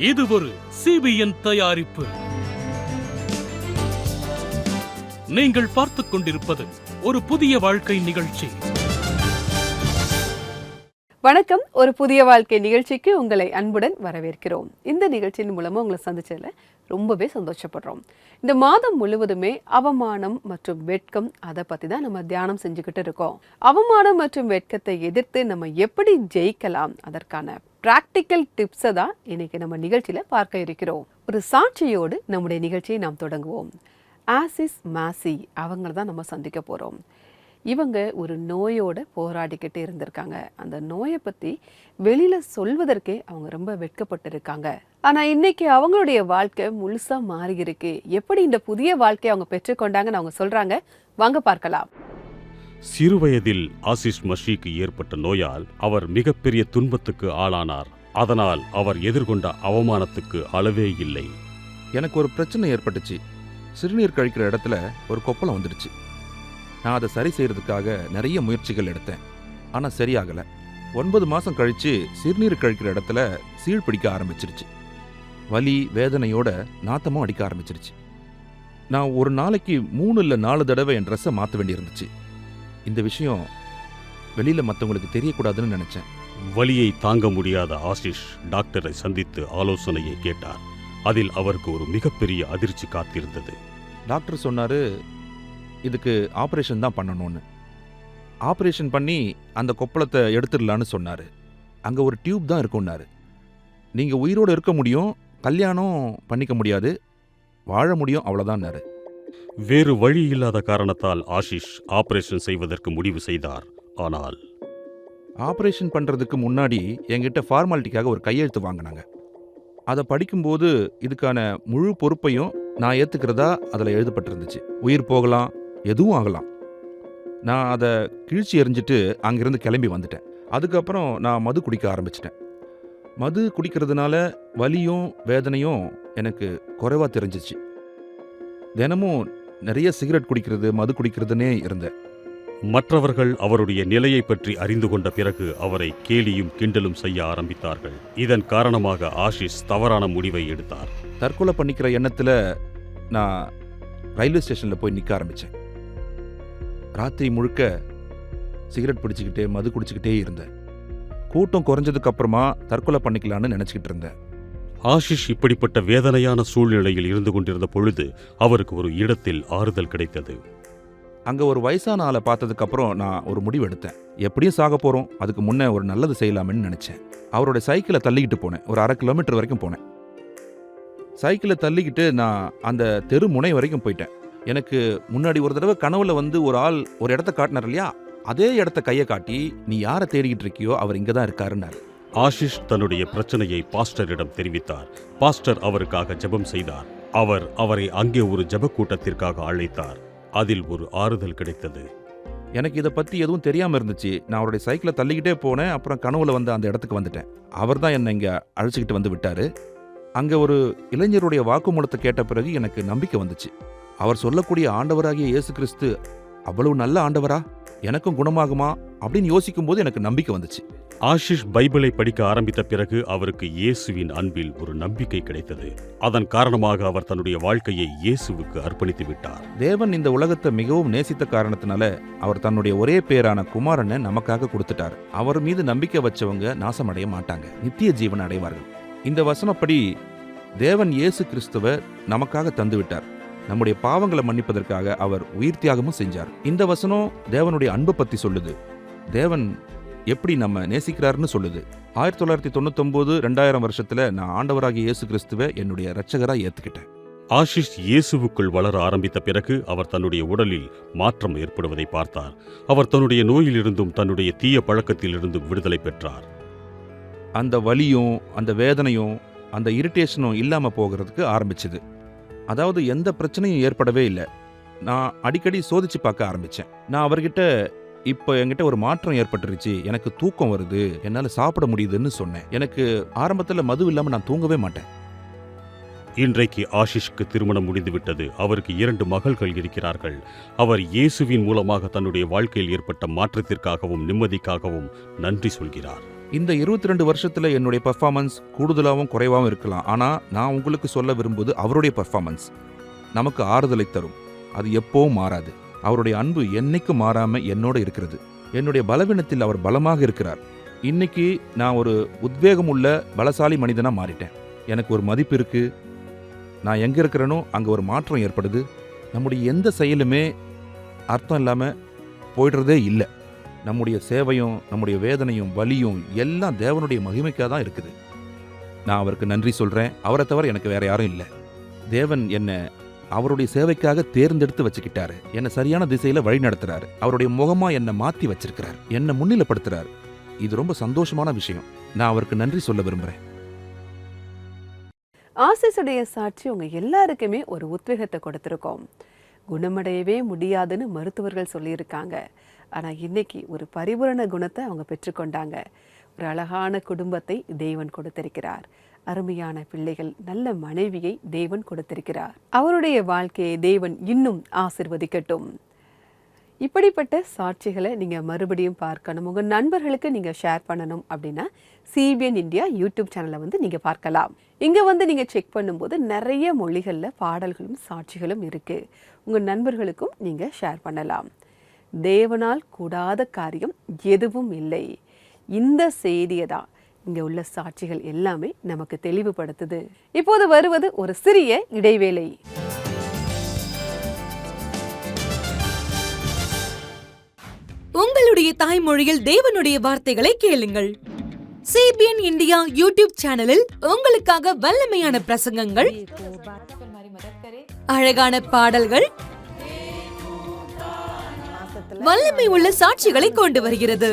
இது ஒரு CBN தயாரிப்பு. நீங்கள் பார்த்துக் கொண்டிருப்பது ஒரு புதிய வாழ்க்கை நிகழ்ச்சி. வணக்கம். ஒரு புதிய வாழ்க்கை நிகழ்ச்சிக்கு உங்களை அன்புடன் வரவேற்கிறோம். இந்த நிகழ்ச்சியின் மூலமா உங்களை சந்திச்சதுல ரொம்பவே சந்தோஷப்படுறோம். இந்த மாதம் முழுவதுமே அவமானம் மற்றும் வெட்கம் அதை பத்தி தான் நம்ம தியானம் செஞ்சுக்கிட்டு இருக்கோம். அவமானம் மற்றும் வெட்கத்தை எதிர்த்து நம்ம எப்படி ஜெயிக்கலாம், அதற்கான பிராக்டிக்கல் டிப்ஸை தான் இன்னைக்கு நம்ம நிகழ்ச்சியில பார்க்க இருக்கிறோம். ஒரு சாட்சியோடு நம்முடைய நிகழ்ச்சியை நாம் தொடங்குவோம். ஆசிஸ் மாசி அவங்கள தான் நம்ம சந்திக்க போறோம். இவங்க ஒரு நோயோட போராடிக்கிட்டு இருந்திருக்காங்க. அந்த நோயை பற்றி வெளியில் சொல்வதற்கே அவங்க ரொம்ப வெட்கப்பட்டு இருக்காங்க. ஆனால் இன்னைக்கு அவங்களுடைய வாழ்க்கை முழுசாக மாறி இருக்கு. எப்படி இந்த புதிய வாழ்க்கையை அவங்க பெற்றுக்கொண்டாங்கன்னு அவங்க சொல்றாங்க. வாங்க பார்க்கலாம். சிறுவயதில் ஆசிஸ் மஷிக்கு ஏற்பட்ட நோயால் அவர் மிகப்பெரிய துன்பத்துக்கு ஆளானார். அதனால் அவர் எதிர்கொண்ட அவமானத்துக்கு அளவே இல்லை. எனக்கு ஒரு பிரச்சனை ஏற்பட்டுச்சு. சிறுநீர் கழிக்கிற இடத்துல ஒரு கொப்பளம் வந்துடுச்சு. நான் அதை சரி செய்யறதுக்காக நிறைய முயற்சிகள் எடுத்தேன். ஆனால் சரியாகலை. 9 மாதம் கழித்து சிறுநீர் கழிக்கிற இடத்துல சீழ் பிடிக்க ஆரம்பிச்சிருச்சு. வலி வேதனையோட நாத்தமும் அடிக்க ஆரம்பிச்சிருச்சு. நான் ஒரு நாளைக்கு 3 இல்லை 4 தடவை என் ட்ரெஸ்ஸை மாற்ற வேண்டியிருந்துச்சு. இந்த விஷயம் வெளியில் மற்றவங்களுக்கு தெரியக்கூடாதுன்னு நினச்சேன். வலியை தாங்க முடியாத ஆசிஷ் டாக்டரை சந்தித்து ஆலோசனையை கேட்டார். அதில் அவருக்கு ஒரு மிகப்பெரிய அதிர்ச்சி காத்திருந்தது. டாக்டர் சொன்னார், இதுக்கு ஆப்ரேஷன் தான் பண்ணணும்னு. ஆப்ரேஷன் பண்ணி அந்த கொப்பளத்தை எடுத்துடலான்னு சொன்னார். அங்கே ஒரு டியூப் தான் இருக்குன்னாரு. நீங்கள் உயிரோடு இருக்க முடியும், கல்யாணம் பண்ணிக்க முடியாது, வாழ முடியும், அவ்வளோதான்னாரு. வேறு வழி இல்லாத காரணத்தால் ஆஷிஷ் ஆபரேஷன் செய்வதற்கு முடிவு செய்தார். ஆனால் ஆப்ரேஷன் பண்ணுறதுக்கு முன்னாடி என்கிட்ட ஃபார்மாலிட்டிக்காக ஒரு கையெழுத்து வாங்கினாங்க. அதை படிக்கும்போது இதுக்கான முழு பொறுப்பையும் நான் ஏற்றுக்கிறதா அதில் எழுதப்பட்டிருந்துச்சு. உயிர் போகலாம், எதுவும் ஆகலாம். நான் அதை கிழிச்சி எறிஞ்சிட்டு அங்கிருந்து கிளம்பி வந்துட்டேன். அதுக்கப்புறம் நான் மது குடிக்க ஆரம்பிச்சிட்டேன். மது குடிக்கிறதுனால வலியும் வேதனையும் எனக்கு குறைவாக தெரிஞ்சிச்சு. தினமும் நிறைய சிகரெட் குடிக்கிறது, மது குடிக்கிறதுனே இருந்தேன். மற்றவர்கள் அவருடைய நிலையை பற்றி அறிந்து கொண்ட பிறகு அவரை கேலியும் கிண்டலும் செய்ய ஆரம்பித்தார்கள். இதன் காரணமாக ஆஷிஷ் தவறான முடிவை எடுத்தார். தற்கொலை பண்ணிக்கிற எண்ணத்தில் நான் ரயில்வே ஸ்டேஷனில் போய் நிற்க ஆரம்பித்தேன். ராத்திரி முழுக்க சிகரெட் பிடிச்சிக்கிட்டே மது குடிச்சிக்கிட்டே இருந்தேன். கூட்டம் குறைஞ்சதுக்கு அப்புறமா தற்கொலை பண்ணிக்கலான்னு நினச்சிக்கிட்டு இருந்தேன். ஆஷிஷ் இப்படிப்பட்ட வேதனையான சூழ்நிலையில் இருந்து கொண்டிருந்த பொழுது அவருக்கு ஒரு இடத்தில் ஆறுதல் கிடைத்தது. அங்கே ஒரு வயசான ஆளை பார்த்ததுக்கப்புறம் நான் ஒரு முடிவு எடுத்தேன். எப்படியும் சாக போகிறோம், அதுக்கு முன்னே ஒரு நல்லது செய்யலாம்னு நினச்சேன். அவரோட சைக்கிளை தள்ளிக்கிட்டு போனேன். ஒரு 1/2 கிலோமீட்டர் வரைக்கும் போனேன். சைக்கிளை தள்ளிக்கிட்டு நான் அந்த தெரு முனை வரைக்கும் போயிட்டேன். எனக்கு முன்னாடி ஒரு தடவை கனவுல ஒரு ஆள் ஒரு இடத்த காட்டினார் இல்லையா, அதே இடத்த கையை காட்டி, நீ யாரை தேடிக்கிட்டு இருக்கியோ அவர் இங்கே தான் இருக்காருன்னாரு. ஆஷிஷ் தன்னுடைய பிரச்சனையை பாஸ்டரிடம் தெரிவித்தார். பாஸ்டர் அவருக்காக ஜெபம் செய்தார். அவர் அவரை அங்கே ஒரு ஜெப கூட்டத்திற்காக அழைத்தார். அதில் ஒரு ஆறுதல் கிடைத்தது. எனக்கு இதை பற்றி எதுவும் தெரியாமல் இருந்துச்சு. நான் அவருடைய சைக்கிளை தள்ளிக்கிட்டே போனேன். அப்புறம் கனவுல அந்த இடத்துக்கு வந்துட்டேன். அவர் தான் என்னை இங்கே அழைச்சிக்கிட்டு வந்து விட்டார். அங்கே ஒரு இளைஞருடைய வாக்குமூலத்தை கேட்ட பிறகு எனக்கு நம்பிக்கை வந்துச்சு. அவர் சொல்லக்கூடிய ஆண்டவராகிய இயேசு கிறிஸ்து அவ்வளவு நல்ல ஆண்டவரா, எனக்கும் குணமாகுமா அப்படின்னு யோசிக்கும் போது எனக்கு நம்பிக்கை வந்துச்சு. ஆஷிஷ் பைபிளை படிக்க ஆரம்பித்த பிறகு அவருக்கு இயேசுவின் அன்பில் ஒரு நம்பிக்கை கிடைத்தது. அதன் காரணமாக அவர் தன்னுடைய வாழ்க்கையை இயேசுவுக்கு அர்ப்பணித்து விட்டார். தேவன் இந்த உலகத்தை மிகவும் நேசித்த காரணத்தினால அவர் தன்னுடைய ஒரே பேரான குமாரனை நமக்காக கொடுத்துட்டார். அவர் மீது நம்பிக்கை வச்சவங்க நாசமடைய மாட்டாங்க, நித்திய ஜீவன் அடைவார்கள். இந்த வசனப்படி தேவன் இயேசு கிறிஸ்துவை நமக்காக தந்து விட்டார். நம்முடைய பாவங்களை மன்னிப்பதற்காக அவர் உயிர் தியாகமும் செஞ்சார். இந்த வசனம் தேவனுடைய அன்பை பற்றி சொல்லுது. தேவன் எப்படி நம்ம நேசிக்கிறாருன்னு சொல்லுது. 1999 2000 வருஷத்துல நான் ஆண்டவராகிய இயேசு கிறிஸ்துவை என்னுடைய இரட்சகரா ஏத்துக்கிட்டேன். ஆஷிஷ் இயேசுவுக்குள் வளர ஆரம்பித்த பிறகு அவர் தன்னுடைய உடலில் மாற்றம் ஏற்படுவதை பார்த்தார். அவர் தன்னுடைய நோயிலிருந்தும் தன்னுடைய தீய பழக்கத்திலிருந்தும் விடுதலை பெற்றார். அந்த வலியும் அந்த வேதனையும் அந்த இரிட்டேஷனும் இல்லாம போகிறதுக்கு ஆரம்பிச்சது. அதாவது எந்த பிரச்சனையும் ஏற்படவே இல்லை. நான் அடிக்கடி சோதிச்சு பார்க்க ஆரம்பிச்சேன். நான் அவர்கிட்ட, இப்போ என்கிட்ட ஒரு மாற்றம் ஏற்பட்டுருச்சு, எனக்கு தூக்கம் வருது, என்னால் சாப்பிட முடியுதுன்னு சொன்னேன். எனக்கு ஆரம்பத்தில் மது இல்லாமல் நான் தூங்கவே மாட்டேன். இன்றைக்கு ஆஷிஷ்க்கு திருமணம் முடிந்துவிட்டது. அவருக்கு 2 மகள்கள் இருக்கிறார்கள். அவர் இயேசுவின் மூலமாக தன்னுடைய வாழ்க்கையில் ஏற்பட்ட மாற்றத்திற்காகவும் நிம்மதிக்காகவும் நன்றி சொல்கிறார். இந்த 22 வருஷத்துல என்னுடைய பெர்ஃபார்மன்ஸ் கூடுதலாகவும் குறைவாகவும் இருக்கலாம். ஆனா நான் உங்களுக்கு சொல்ல விரும்புவது அவருடைய பெர்ஃபார்மன்ஸ் நமக்கு ஆறுதலை தரும். அது எப்பவும் மாறாது. அவருடைய அன்பு என்னைக்கும் மாறாம என்னோட இருக்கிறது. என்னுடைய பலவீனத்தில் அவர் பலமாக இருக்கிறார். இன்னைக்கு நான் ஒரு உத்வேகம் உள்ள பலசாலி மனிதனா மாறிட்டேன். எனக்கு ஒரு மதிப்பு இருக்கு. நான் எங்க இருக்கிறேனோ அங்க ஒரு மாற்றம் ஏற்படுது. நம்முடைய எந்த செயலுமே அர்த்தம் இல்லாம போயிடுறதே இல்லை. நம்முடைய சேவையும் நம்முடைய வேதனையும் வலியும் எல்லாம் தேவனுடைய மகிமைக்காக தான் இருக்குது. நான் அவருக்கு நன்றி சொல்றேன். அவரை தவிர எனக்கு வேற யாரும் இல்லை. தேவன் என்னை அவருடைய சேவைக்காக தேர்ந்தெடுத்து வச்சுக்கிட்டாரு. என்னை சரியான திசையில வழி நடத்துறாரு. அவருடைய முகமா என்னை மாத்தி வச்சிருக்கிறார். என்னை முன்னிலைப்படுத்துறாரு. இது ரொம்ப சந்தோஷமான விஷயம். நான் அவருக்கு நன்றி சொல்ல விரும்புறேன். ஆசிஸுடைய சாட்சி உங்க எல்லாருக்குமே ஒரு உத்வேகத்தை கொடுத்துருக்கோம். குணமடையவே முடியாதுன்னு மருத்துவர்கள் சொல்லியிருக்காங்க. ஆனால் இன்னைக்கு ஒரு பரிபூரண குணத்தை அவங்க பெற்றுக்கொண்டாங்க. ஒரு அழகான குடும்பத்தை தேவன் கொடுத்திருக்கிறார். அருமையான பிள்ளைகள், நல்ல மனைவியை தேவன் கொடுத்திருக்கிறார். அவருடைய வாழ்க்கையை தேவன் இன்னும் ஆசிர்வதிக்கட்டும். இப்படிப்பட்ட சாட்சிகளை நீங்கள் மறுபடியும் பார்க்கணும், உங்கள் நண்பர்களுக்கு நீங்கள் ஷேர் பண்ணணும் அப்படின்னா CBN இந்தியா யூடியூப் சேனலை நீங்கள் பார்க்கலாம். இங்கே நீங்கள் செக் பண்ணும்போது நிறைய மொழிகளில் பாடல்களும் சாட்சிகளும் இருக்குது. உங்கள் நண்பர்களுக்கும் நீங்கள் ஷேர் பண்ணலாம். தேவனால் கூடாத காரியம் எதுவும் இல்லை. இந்த செய்தியை தான் இங்கே உள்ள சாட்சிகள் எல்லாமே நமக்கு தெளிவுபடுத்துது. இப்போது வருவது ஒரு சிறிய இடைவேளை. உங்களுடைய தாய்மொழியில் தேவனுடைய வார்த்தைகளை கேளுங்கள். CBN இந்தியா யூடியூப் சேனலில் உங்களுக்காக வல்லமையான பிரசங்கங்கள், அழகான பாடல்கள், வல்லமை உள்ள சாட்சிகளை கொண்டு வருகிறது.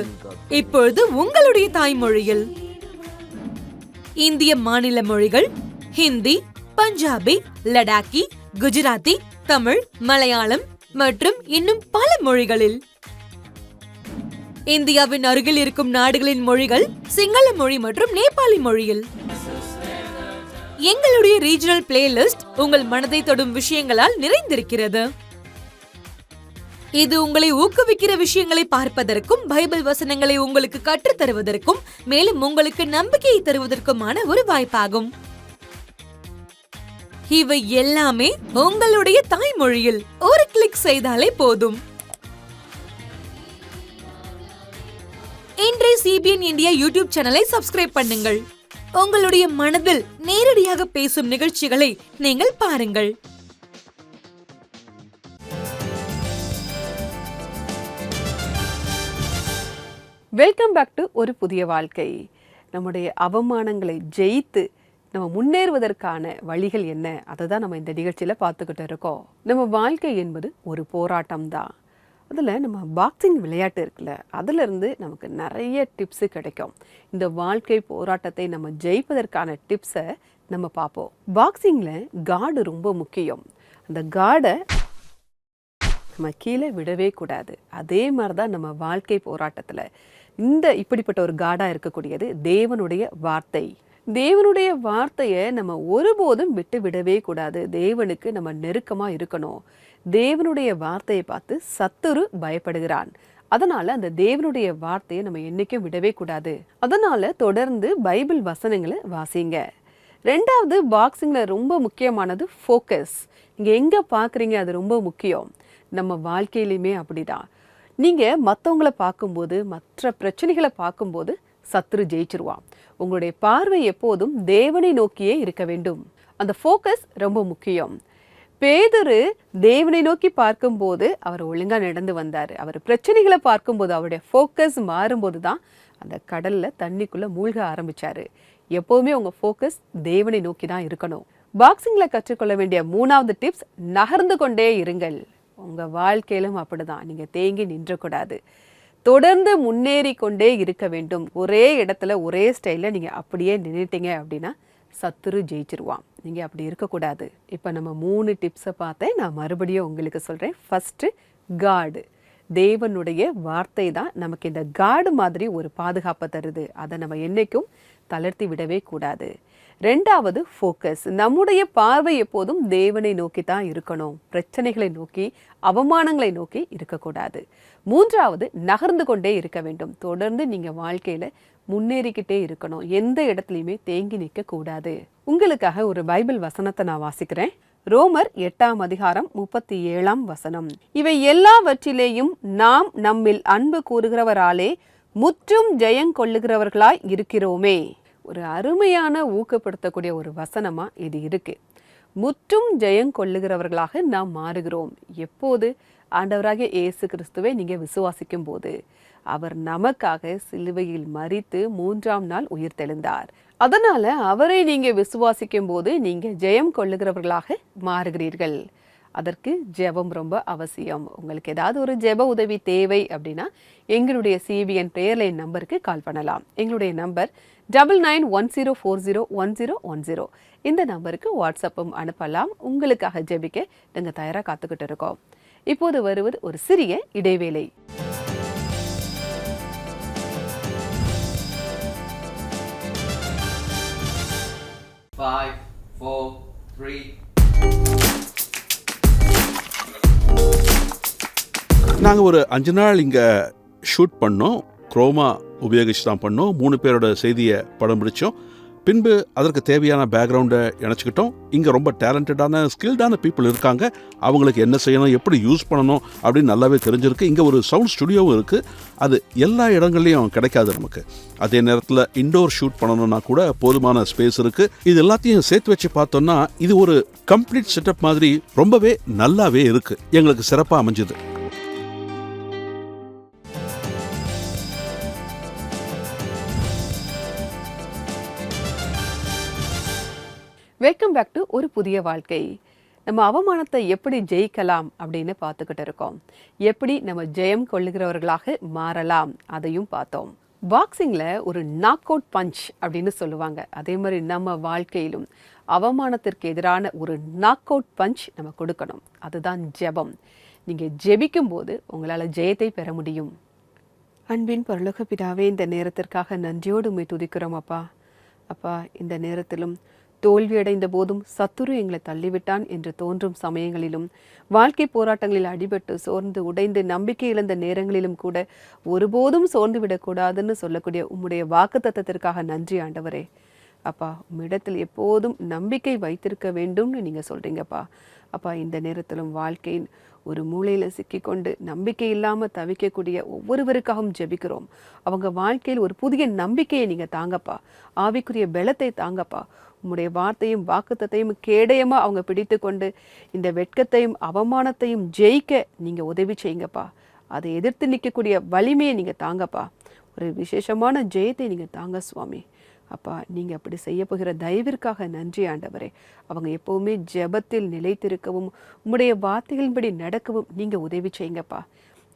இப்பொழுது உங்களுடைய தாய்மொழியில் இந்திய மாநில மொழிகள் ஹிந்தி, பஞ்சாபி, லடாக்கி, குஜராத்தி, தமிழ், மலையாளம் மற்றும் இன்னும் பல மொழிகளில். இந்தியாவின் அருகில் இருக்கும் நாடுகளின் மொழிகள் சிங்கள மொழி மற்றும் நேபாளி மொழியில். எங்களுடைய ரீஜனல் பிளேலிஸ்ட் உங்கள் மனதை தொடும் விஷயங்களால் நிறைந்திருக்கிறது. இது உங்களை ஊக்குவிக்கிற விஷயங்களை பார்ப்பதற்கும், பைபிள் வசனங்களை உங்களுக்கு கற்றுத் தருவதற்கும், மேலும் உங்களுக்கு நம்பிக்கையை தருவதற்குமான ஒரு வாய்ப்பாகும். இவை எல்லாமே உங்களுடைய தாய்மொழியில் ஒரு கிளிக் செய்தாலே போதும். இன்றைய CBN இந்தியா யூடியூப் சேனலை சப்ஸ்கிரைப் பண்ணுங்கள். உங்களுடைய மனதில் நேரடியாக பேசும் நிகழ்ச்சிகளை நீங்கள் பாருங்கள். வெல்கம் பேக் டு ஒரு புதிய வாழ்க்கை. நம்முடைய அவமானங்களை ஜெயித்து நம்ம முன்னேறுவதற்கான வழிகள் என்ன, அதை தான் நம்ம இந்த நிகழ்ச்சியில் பார்த்துக்கிட்டு இருக்கோம். நம்ம வாழ்க்கை என்பது ஒரு போராட்டம் தான். அதில் நம்ம பாக்ஸிங் விளையாட்டு இருக்குல்ல, அதிலிருந்து நமக்கு நிறைய டிப்ஸு கிடைக்கும். இந்த வாழ்க்கை போராட்டத்தை நம்ம ஜெயிப்பதற்கான டிப்ஸை நம்ம பார்ப்போம். பாக்ஸிங்கில் கார்டு ரொம்ப முக்கியம். அந்த கார்டை நம்ம கீழே விடவே கூடாது. அதே மாதிரி தான் நம்ம வாழ்க்கை போராட்டத்தில் இப்படிப்பட்ட ஒரு கார்டாக இருக்கக்கூடியது தேவனுடைய வார்த்தை. தேவனுடைய வார்த்தையை நம்ம ஒருபோதும் விட்டு விடவே கூடாது. தேவனுக்கு நம்ம நெருக்கமாக இருக்கணும். தேவனுடைய வார்த்தையை பார்த்து சத்துரு பயப்படுகிறான். அதனால அந்த தேவனுடைய வார்த்தையை நம்ம என்னைக்கும் விடவே கூடாது. அதனால தொடர்ந்து பைபிள் வசனங்களை வாசிங்க. ரெண்டாவது, பாக்ஸிங்ல ரொம்ப முக்கியமானது ஃபோக்கஸ். இங்க எங்க பாக்குறீங்க அது ரொம்ப முக்கியம். நம்ம வாழ்க்கையிலுமே அப்படிதான். நீங்க மற்றவங்களை பார்க்கும்போது, மற்ற பிரச்சனைகளை பார்க்கும்போது சத்துரு ஜெயிச்சிருவான். உங்களுடைய பார்வை எப்போதும் தேவனை நோக்கியே இருக்க வேண்டும். அந்த ஃபோக்கஸ் ரொம்ப முக்கியம். பேதுரு தேவனை நோக்கி பார்க்கும்போது அவர் ஒழுங்கா நடந்து வந்தார். அவர் பிரச்சனைகளை பார்க்கும்போது அவருடைய ஃபோக்கஸ் மாறும்போது தான் அந்த கடல்ல தண்ணிக்குள்ள மூழ்க ஆரம்பிச்சாரு. எப்பவுமே உங்க ஃபோக்கஸ் தேவனை நோக்கி தான் இருக்கணும். பாக்ஸிங்ல கற்றுக்கொள்ள வேண்டிய 3வது டிப்ஸ், நகர்ந்து கொண்டே இருங்கள். உங்க வாழ்க்கையிலும் அப்படிதான். நீங்க தேங்கி நின்றக்கூடாது. தொடர்ந்து முன்னேறி கொண்டே இருக்க வேண்டும். ஒரே இடத்துல ஒரே ஸ்டைலில் நீங்கள் அப்படியே நின்றுட்டீங்க அப்படின்னா சத்துரு ஜெயிச்சிருவான். நீங்கள் அப்படி இருக்கக்கூடாது. இப்போ நம்ம 3 டிப்ஸை பார்த்தேன். நான் மறுபடியும் உங்களுக்கு சொல்கிறேன். First, card. தேவனுடைய வார்த்தை தான் நமக்கு இந்த காடு மாதிரி ஒரு பாதுகாப்பை தருது. அதை நம்ம என்னைக்கும் தளர்த்தி விடவே கூடாது. ரெண்டாவது ஃபோக்கஸ். நம்முடைய பார்வை எப்போதும் தேவனை நோக்கி தான் இருக்கணும், பிரச்சனைகளை நோக்கி, அவமானங்களை நோக்கி இருக்கக்கூடாது. மூன்றாவது நகர்ந்து கொண்டே இருக்க வேண்டும். தொடர்ந்து நீங்க வாழ்க்கையில முன்னேறிக்கிட்டே இருக்கணும், எந்த இடத்துலையுமே தேங்கி நிற்க கூடாது. உங்களுக்காக ஒரு பைபிள் வசனத்தை நான் வாசிக்கிறேன். ரோமர் 8ஆம் அதிகாரம் 37ஆம் வசனம். இவை எல்லாவற்றிலேயும் நாம் நம்மில் அன்பு கூறுகிறவராலே முற்றும் ஜெயங்கொள்ளுகிறவர்களாய் இருக்கிறோமே. ஒரு அருமையான ஊக்கப்படுத்தக்கூடிய ஒரு வசனமா இது இருக்கு. முற்றும் ஜெயங்கொள்ளுகிறவர்களாக நாம் மாறுகிறோம். எப்போது? ஆண்டவராகிய இயேசு கிறிஸ்துவை நீங்க விசுவாசிக்கும் போது. அவர் நமக்காக சிலுவையில் மரித்து 3ஆம் நாள் உயிர்த்தெழுந்தார். அதனால அவரை நீங்க விசுவாசிக்கும் போது நீங்க ஜெயம் கொள்ளுகிறவர்களாக மாறுகிறீர்கள். அதற்கு ஜெபம் ரொம்ப அவசியம். உங்களுக்கு ஏதாவது ஒரு ஜெப உதவி தேவை அப்படின்னா எங்களுடைய CBN பிரேயர் லைன் நம்பருக்கு கால் பண்ணலாம். எங்களுடைய நம்பர் 9910401010. இந்த நம்பருக்கு வாட்ஸ்அப்பும் அனுப்பலாம். உங்களுக்காக ஜெபிக்க நாங்கள் தயாராக காத்துக்கிட்டு இருக்கோம். இப்போது வருவது ஒரு சிறிய இடைவேளை. Five, four, three. நாங்கள் ஒரு 5 நாள் இங்கே ஷூட் பண்ணோம். குரோமா உபயோகிச்சு தான் பண்ணோம். 3 பேரோட செய்தியை படம் பிடிச்சோம். பின்பு அதற்கு தேவையான பேக்ரவுண்டை இணைச்சிக்கிட்டோம். இங்கே ரொம்ப டேலண்டடான ஸ்கில்டான பீப்புள் இருக்காங்க. அவங்களுக்கு என்ன செய்யணும், எப்படி யூஸ் பண்ணணும் அப்படின்னு நல்லாவே தெரிஞ்சிருக்கு. இங்கே ஒரு சவுண்ட் ஸ்டுடியோவும் இருக்குது. அது எல்லா இடங்கள்லையும் கிடைக்காது நமக்கு. அதே நேரத்தில் இன்டோர் ஷூட் பண்ணணும்னா கூட போதுமான ஸ்பேஸ் இருக்குது. இது எல்லாத்தையும் சேர்த்து வச்சு பார்த்தோம்னா இது ஒரு கம்ப்ளீட் செட்டப் மாதிரி ரொம்பவே நல்லாவே இருக்குது. எங்களுக்கு சிறப்பாக அமைஞ்சுது. வெல்கம் பேக் டு ஒரு புதிய வாழ்க்கை. நம்ம அவமானத்தை எப்படி ஜெயிக்கலாம் அப்படின்னு பார்த்துக்கிட்டு இருக்கோம். எப்படி நம்ம ஜெயம் கொள்ளுகிறவர்களாக மாறலாம் அதையும் பார்த்தோம். பாக்ஸிங்கில் ஒரு நாக் அவுட் பஞ்ச் அப்படின்னு சொல்லுவாங்க. அதே மாதிரி நம்ம வாழ்க்கையிலும் அவமானத்திற்கு எதிரான ஒரு நாக் அவுட் பஞ்ச் நம்ம கொடுக்கணும். அதுதான் ஜெபம். நீங்கள் ஜெபிக்கும் போது உங்களால் ஜெயத்தை பெற முடியும். அன்பின் பரலோக பிதாவே, இந்த நேரத்திற்காக நன்றியோடு உம்மை துதிக்கிறோம் அப்பா. அப்பா, இந்த நேரத்திலும் தோல்வியடைந்த போதும் சத்துரு எங்களை தள்ளிவிட்டான் என்று தோன்றும் சமயங்களிலும், வாழ்க்கை போராட்டங்களில் அடிபட்டு சோர்ந்து உடைந்து நம்பிக்கை இழந்த நேரங்களிலும் கூட ஒருபோதும் சோர்ந்து விடக்கூடாதுன்னு சொல்லக்கூடிய உம்முடைய வாக்குத்தத்தத்திற்காக நன்றி ஆண்டவரே. அப்பா, உம்மிடத்தில் எப்போதும் நம்பிக்கை வைத்திருக்க வேண்டும்னு நீங்கள் சொல்கிறீங்கப்பா. அப்பா, இந்த நேரத்திலும் வாழ்க்கையின் ஒரு மூலையில் சிக்கிக்கொண்டு நம்பிக்கை இல்லாமல் தவிக்கக்கூடிய ஒவ்வொருவருக்காகவும் ஜெபிக்கிறோம். அவங்க வாழ்க்கையில் ஒரு புதிய நம்பிக்கையை நீங்கள் தாங்கப்பா. ஆவிக்குரிய பலத்தை தாங்கப்பா. உம்முடைய வார்த்தையும் வாக்குத்தத்தையும் கேடயமாக அவங்க பிடித்து கொண்டு இந்த வெட்கத்தையும் அவமானத்தையும் ஜெயிக்க நீங்கள் உதவி செய்யுங்கப்பா. அதை எதிர்த்து நிற்கக்கூடிய வலிமையை நீங்கள் தாங்கப்பா. ஒரு விசேஷமான ஜெயத்தை நீங்கள் தாங்க சுவாமி. அப்பா, நீங்கள் அப்படி செய்ய போகிற தயவிற்காக நன்றி ஆண்டவரே. அவங்க எப்போவுமே ஜெபத்தில் நிலைத்திருக்கவும் உம்முடைய வார்த்தைகளின்படி நடக்கவும் நீங்கள் உதவி செய்யுங்கப்பா.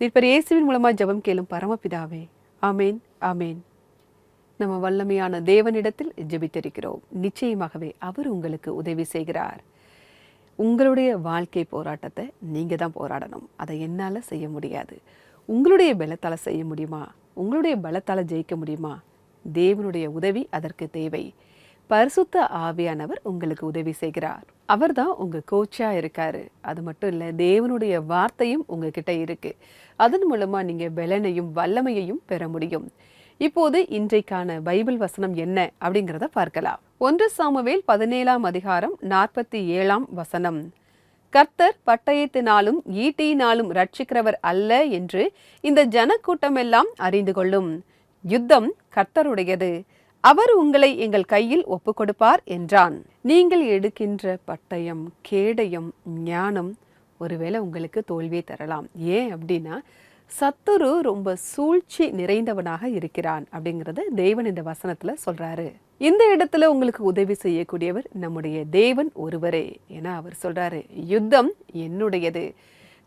இப்ப இயேசுவின் மூலமாக ஜெபம் கேளும் பரமபிதாவே. ஆமேன், ஆமேன். நம்ம வல்லமையான தேவனிடத்தில் ஜெபித்திருக்கிறோம். நிச்சயமாகவே அவர் உங்களுக்கு உதவி செய்கிறார். உங்களுடைய வாழ்க்கை போராட்டத்தை நீங்கள் தான் போராடணும். அதை என்னால் செய்ய முடியாது. உங்களுடைய பலத்தால் செய்ய முடியுமா? உங்களுடைய பலத்தால் ஜெயிக்க முடியுமா? தேவனுடைய உதவி அதற்கு தேவை. பரிசுத்த ஆவியானவர் உங்களுக்கு உதவி செய்கிறார். அவர் தான் உங்கள் கோச்சாக இருக்காரு. அது மட்டும் இல்லை, தேவனுடைய வார்த்தையும் உங்ககிட்ட இருக்கு. அதன் மூலமாக நீங்கள் பலனையும் வல்லமையையும் பெற முடியும். இப்போது இன்றைக்கான பைபிள் வசனம் என்ன அப்படிங்கிறத பார்க்கலாம். 1 சாமுவேல் 17ஆம் அதிகாரம் 47ஆம் வசனம். கர்த்தர் பட்டயத்தினாலும் ஈட்டியினாலும் ரட்சிக்கிறவர் அல்ல என்று இந்த ஜனக்கூட்டமெல்லாம் அறிந்து கொள்ளும். யுத்தம் கர்த்தருடையது, அவர் உங்களை எங்கள் கையில் ஒப்பு கொடுப்பார் என்றான். நீங்கள் எடுக்கின்ற பட்டயம், கேடயம், ஞானம் ஒருவேளை உங்களுக்கு தோல்வியை தரலாம். ஏன் அப்படின்னா சத்துரு ரொம்ப சூழ்ச்சி நிறைந்தவனாக இருக்கிறான் அப்படிங்கிறத தேவன் இந்த வசனத்துல சொல்றாரு. இந்த இடத்துல உங்களுக்கு உதவி செய்யக்கூடியவர் நம்முடைய தேவன் ஒருவரே. ஏன்னா அவர் சொல்றாரு, யுத்தம் என்னுடையது,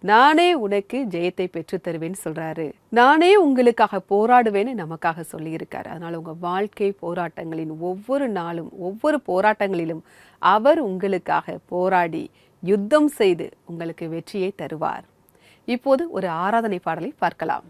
நானே உனக்கு ஜெயத்தை பெற்று தருவேன்னு சொல்றாரு. நானே உங்களுக்காக போராடுவேன்னு நமக்காக சொல்லியிருக்காரு. அதனால உங்க வாழ்க்கை போராட்டங்களின் ஒவ்வொரு நாளும் ஒவ்வொரு போராட்டங்களிலும் அவர் உங்களுக்காக போராடி யுத்தம் செய்து உங்களுக்கு வெற்றியை தருவார். இப்போது ஒரு ஆராதனை பாடலை பார்க்கலாம்.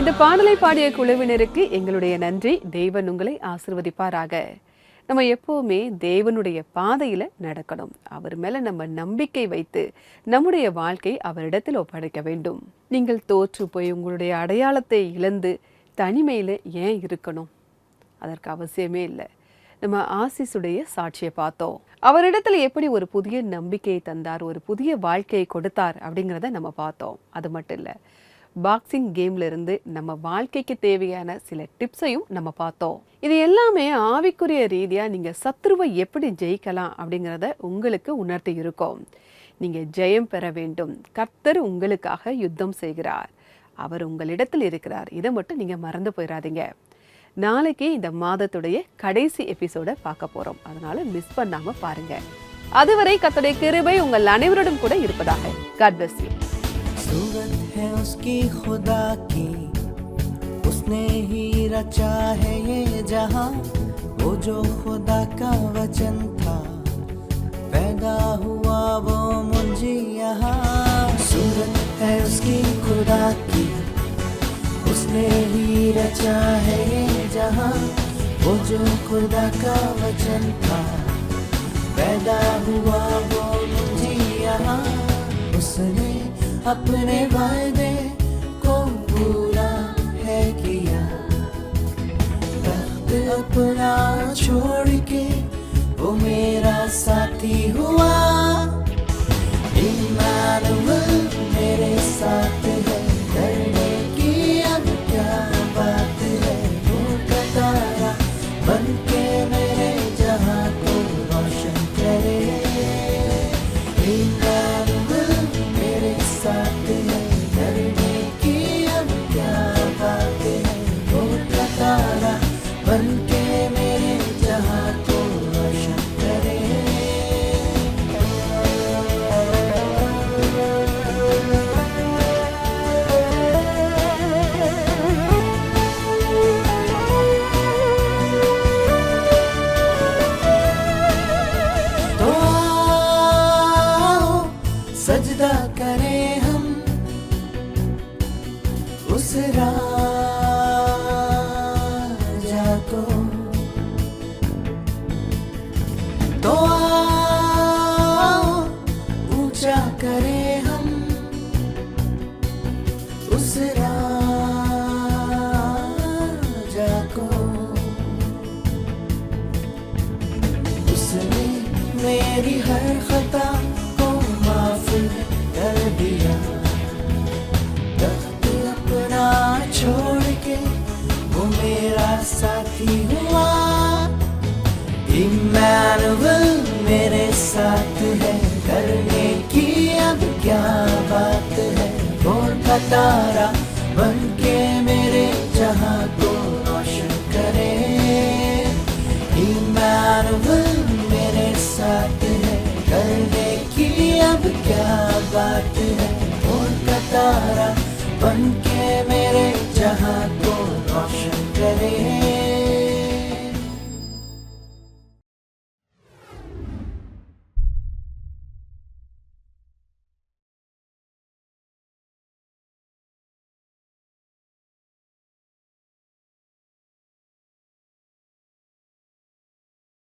இந்த பாடலை பாடிய குழுவினருக்கு எங்களுடைய நன்றி. தேவன் உங்களை ஆசீர்வதிப்பாராக. நம்ம எப்பவுமே தேவனுடைய பாதையில நடக்கணும். அவர் மேல நம்ம நம்பிக்கை வைத்து நம்முடைய வாழ்க்கை அவரிடத்தில் ஒப்படைக்க வேண்டும். நீங்கள் தோற்று போய் உங்களுடைய அடையாளத்தை இழந்து தனிமையில ஏன் இருக்கணும்? அதற்கு அவசியமே இல்லை. நம்ம ஆசிசுடைய சாட்சியை பார்த்தோம். அவரிடத்துல எப்படி ஒரு புதிய நம்பிக்கையை தந்தார், ஒரு புதிய வாழ்க்கையை கொடுத்தார் அப்படிங்கிறத நம்ம பார்த்தோம். அது மட்டும் இல்லை, பாக்ஸிங் கேம்ல இருந்து நம்ம வாழ்க்கைக்கு தேவையான சில டிப்ஸையும் நம்ம பார்த்தோம். இது எல்லாமே ஆவிக்குரிய ரீதியா நீங்க சத்ருவை எப்படி ஜெயிக்கலாம் அப்படிங்கிறத உங்களுக்கு உணர்த்தி இருக்கும். நீங்க ஜெயம் பெற வேண்டும். கர்த்தர் உங்களுக்காக யுத்தம் செய்கிறார். அவர் உங்களிடத்தில் இருக்கிறார். இதை மட்டும் நீங்க மறந்து போயிடாதீங்க. நாளைக்கு இந்த மாதத்துடைய கடைசி எபிசோட பார்க்க போறோம். அதனால மிஸ் பண்ணாம பாருங்க. அதுவரை கர்த்தருடைய கிருபை உங்கள் அனைவரோடும் கூட இருப்பதாக. God bless you. सूरत है उसकी खुदा की, उसने ही रचा है ये जहां, वो जो खुदा का वचन था पैदा हुआ वो मुझे यहाँ। सूरत है उसकी खुदा की, उसने ही रचा है ये जहाँ। वो जो खुदा का वचन था, पैदा हुआ वो मुझे यहाँ। उसने अपने वायदे को पूरा है किया। वक्त अपना छोड़ के वो मेरा साथी हुआ। इम्मानुएल मेरे साथ है, करने की अब क्या बात है। वो का तारा बन के मेरे जहां को रोशन करे। इम्मानुएल मेरे साथ है, करने की अब क्या बात है। वो का तारा बन के मेरे जहां को रोशन करे। तो आओ सजदा करें हम उस राजा को। तो आओ ऊंचा करें हम उस राजा को। उसने मेरी हर खता को माफ कर दिया। तख्त अपना छोड़ के वो मेरा साथी हुआ। इम्मानुएल मेरे साथ है, करने की अब क्या बात है। भोर का तारा बन के मेरे जहां को रोशन करे। इम्मानुएल मेरे साथ है, करने की अब क्या बात है। भोर का तारा बन के